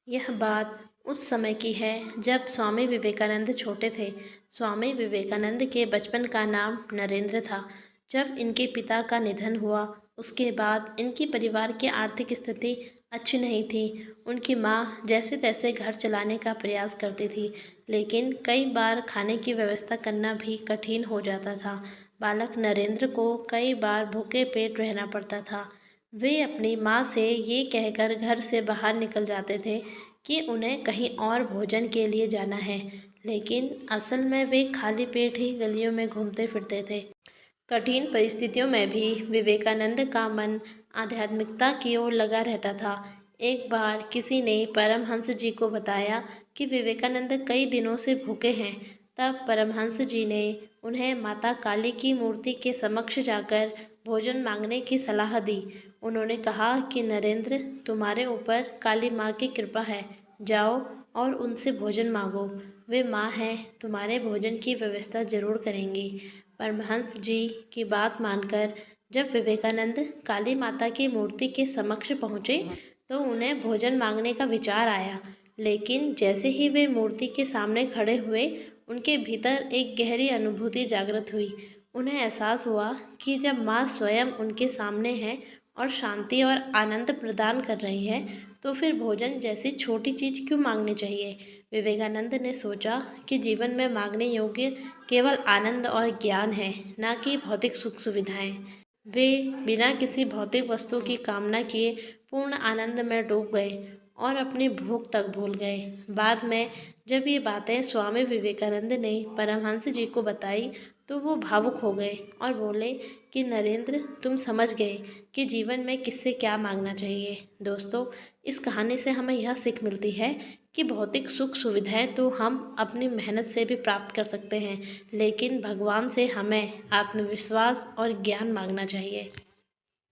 यह बात उस समय की है जब स्वामी विवेकानंद छोटे थे। स्वामी विवेकानंद के बचपन का नाम नरेंद्र था। जब इनके पिता का निधन हुआ उसके बाद इनकी परिवार की आर्थिक स्थिति अच्छी नहीं थी। उनकी माँ जैसे तैसे घर चलाने का प्रयास करती थी, लेकिन कई बार खाने की व्यवस्था करना भी कठिन हो जाता था। बालक नरेंद्र को कई बार भूखे पेट रहना पड़ता था। वे अपनी माँ से ये कहकर घर से बाहर निकल जाते थे कि उन्हें कहीं और भोजन के लिए जाना है, लेकिन असल में वे खाली पेट ही गलियों में घूमते फिरते थे। कठिन परिस्थितियों में भी विवेकानंद का मन आध्यात्मिकता की ओर लगा रहता था। एक बार किसी ने परमहंस जी को बताया कि विवेकानंद कई दिनों से भूखे हैं। तब परमहंस जी ने उन्हें माता काली की मूर्ति के समक्ष जाकर भोजन मांगने की सलाह दी। उन्होंने कहा कि नरेंद्र, तुम्हारे ऊपर काली माँ की कृपा है, जाओ और उनसे भोजन मांगो। वे माँ हैं, तुम्हारे भोजन की व्यवस्था जरूर करेंगी। परमहंस जी की बात मानकर जब विवेकानंद काली माता की मूर्ति के समक्ष पहुँचे तो उन्हें भोजन मांगने का विचार आया, लेकिन जैसे ही वे मूर्ति के सामने खड़े हुए उनके भीतर एक गहरी अनुभूति जागृत हुई। उन्हें एहसास हुआ कि जब माँ स्वयं उनके सामने है और शांति और आनंद प्रदान कर रही है, तो फिर भोजन जैसी छोटी चीज़ क्यों मांगनी चाहिए। विवेकानंद ने सोचा कि जीवन में मांगने योग्य केवल आनंद और ज्ञान है, न कि भौतिक सुख सुविधाएं। वे बिना किसी भौतिक वस्तु की कामना किए पूर्ण आनंद में डूब गए और अपनी भूख तक भूल गए। बाद में जब ये बातें स्वामी विवेकानंद ने परमहंस जी को बताई तो वो भावुक हो गए और बोले कि नरेंद्र, तुम समझ गए कि जीवन में किससे क्या मांगना चाहिए। दोस्तों, इस कहानी से हमें यह सीख मिलती है कि भौतिक सुख सुविधाएं तो हम अपनी मेहनत से भी प्राप्त कर सकते हैं, लेकिन भगवान से हमें आत्मविश्वास और ज्ञान मांगना चाहिए।